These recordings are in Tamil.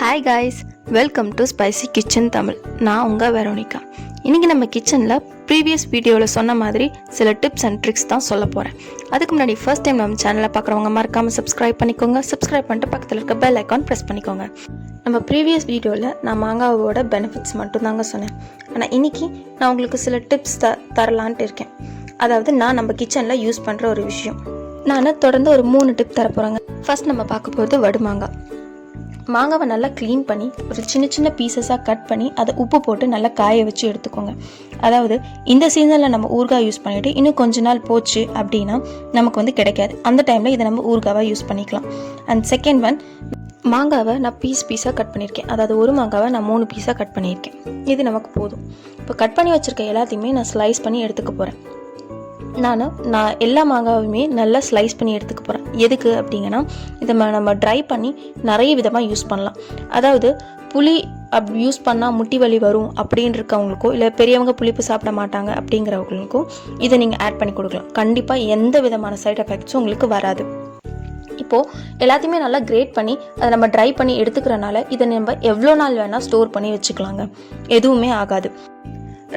Hi guys, welcome to spicy kitchen Tamil. நான் உங்கள் வெரோனிகா. இன்றைக்கி நம்ம கிச்சனில் ப்ரீவியஸ் வீடியோவில் சொன்ன மாதிரி சில டிப்ஸ் அண்ட் ட்ரிக்ஸ் தான் சொல்ல போகிறேன். அதுக்கு முன்னாடி ஃபர்ஸ்ட் டைம் நம்ம சேனலை பார்க்குறவங்க மறக்காமல் சப்ஸ்கிரைப் பண்ணிக்கோங்க. சப்ஸ்கிரைப் பண்ணிட்டு பக்கத்தில் இருக்க பெல் ஐக்கான் ப்ரெஸ் பண்ணிக்கோங்க. நம்ம ப்ரீவியஸ் வீடியோவில் நான் மாங்காவோட பெனிஃபிட்ஸ் மட்டும்தாங்க சொன்னேன். ஆனால் இன்றைக்கி நான் உங்களுக்கு சில டிப்ஸ் தரலான்ட்டு இருக்கேன். அதாவது நான் நம்ம கிச்சனில் யூஸ் பண்ணுற ஒரு விஷயம். நான் தொடர்ந்து ஒரு 3 டிப் தர போகிறேங்க. ஃபர்ஸ்ட் நம்ம பார்க்க போகிறது வடுமாங்காய். மாங்காவை நல்லா க்ளீன் பண்ணி ஒரு சின்ன சின்ன பீசஸாக கட் பண்ணி அதை உப்பு போட்டு நல்லா காய வச்சு எடுத்துக்கோங்க. அதாவது இந்த சீசனில் நம்ம ஊறுகாய் யூஸ் பண்ணிவிட்டு இன்னும் கொஞ்ச நாள் போச்சு அப்படின்னா நமக்கு கிடைக்காது. அந்த டைமில் இதை நம்ம ஊறுகாவாக யூஸ் பண்ணிக்கலாம். அண்ட் செகண்ட் ஒன், மாங்காவை நான் பீஸாக கட் பண்ணியிருக்கேன். அதாவது ஒரு மாங்காவை நான் 3 பீஸாக கட் பண்ணியிருக்கேன். இது நமக்கு போதும். இப்போ கட் பண்ணி வச்சுருக்க எல்லாத்தையுமே நான் ஸ்லைஸ் பண்ணி எடுத்துக்க போகிறேன். நான் எல்லா மாங்காவுமே நல்லா ஸ்லைஸ் பண்ணி எடுத்துக்க போகிறேன். எதுக்கு அப்படிங்கன்னா இதை நம்ம ட்ரை பண்ணி நிறைய விதமாக யூஸ் பண்ணலாம். அதாவது புளி யூஸ் பண்ணால் முட்டி வலி வரும் அப்படின்னு இருக்கவங்களுக்கோ, இல்லை பெரியவங்க புளிப்பு சாப்பிட மாட்டாங்க அப்படிங்கிறவங்களுக்கும் இதை நீங்கள் ஆட் பண்ணி கொடுக்கலாம். கண்டிப்பாக எந்த விதமான சைட் எஃபெக்ட்ஸும் உங்களுக்கு வராது. இப்போது எல்லாத்தையுமே நல்லா கிரேட் பண்ணி அதை நம்ம ட்ரை பண்ணி எடுத்துக்கிறனால இதை நம்ம எவ்வளோ நாள் வேணால் ஸ்டோர் பண்ணி வச்சுக்கலாங்க. எதுவுமே ஆகாது.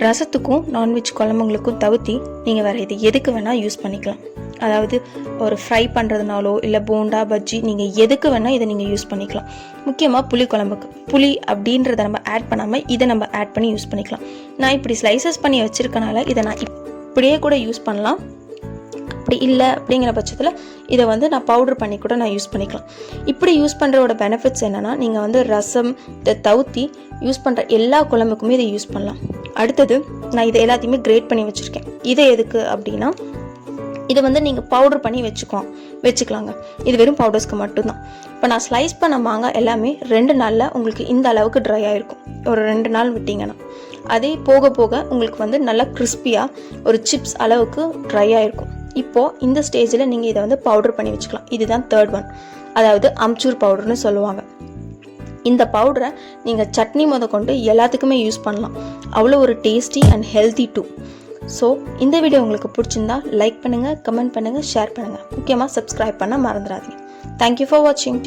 ரசத்துக்கும் நான்வெஜ் குழம்புங்களுக்கும் தவிர்த்து நீங்கள் வேறு இது எதுக்கு வேணால் யூஸ் பண்ணிக்கலாம். அதாவது ஒரு ஃப்ரை பண்ணுறதுனாலோ இல்லை போண்டா பஜ்ஜி நீங்கள் எதுக்கு வேணால் இதை நீங்கள் யூஸ் பண்ணிக்கலாம். முக்கியமாக புளி குழம்புக்கு புளி அப்படின்றத நம்ம ஆட் பண்ணாமல் இதை நம்ம ஆட் பண்ணி யூஸ் பண்ணிக்கலாம். நான் இப்படி ஸ்லைசஸ் பண்ணி வச்சுருக்கனால இதை நான் இப்படியே கூட யூஸ் பண்ணலாம். அப்படி இல்லை அப்படிங்கிற பட்சத்தில் இதை நான் பவுடர் பண்ணி கூட நான் யூஸ் பண்ணிக்கலாம். இப்படி யூஸ் பண்ணுறதோட பெனிஃபிட்ஸ் என்னென்னா நீங்கள் ரசம் இதை தவிர்த்து யூஸ் பண்ணுற எல்லா குழம்புக்குமே இதை யூஸ் பண்ணலாம். அடுத்தது, நான் இதை எல்லாத்தையுமே கிரேட் பண்ணி வச்சுருக்கேன். இதை எதுக்கு அப்படின்னா இதை நீங்கள் பவுடர் பண்ணி வச்சுக்கலாங்க. இது வெறும் பவுடர்ஸ்க்கு மட்டும்தான். இப்போ நான் ஸ்லைஸ் பண்ண மாங்காய் எல்லாமே 2 நாளில் உங்களுக்கு இந்த அளவுக்கு ட்ரை ஆகிருக்கும். ஒரு 2 நாள் விட்டிங்கன்னா அதே போக போக உங்களுக்கு நல்லா கிறிஸ்பியாக ஒரு சிப்ஸ் அளவுக்கு ட்ரை ஆகிருக்கும். இப்போது இந்த ஸ்டேஜில் நீங்கள் இதை பவுடர் பண்ணி வச்சுக்கலாம். இதுதான் தேர்ட் ஒன், அதாவது அம்ச்சூர் பவுடர்னு சொல்லுவாங்க. இந்த பவுடரை நீங்கள் சட்னி கொண்டு எல்லாத்துக்குமே யூஸ் பண்ணலாம். அவ்வளோ ஒரு tasty and healthy too. So இந்த வீடியோ உங்களுக்கு பிடிச்சிருந்தா லைக் பண்ணுங்கள், கமெண்ட் பண்ணுங்கள், ஷேர் பண்ணுங்கள். முக்கியமாக சப்ஸ்கிரைப் பண்ண மறந்துடாதீங்க. தேங்க்யூ ஃபார் வாட்சிங்.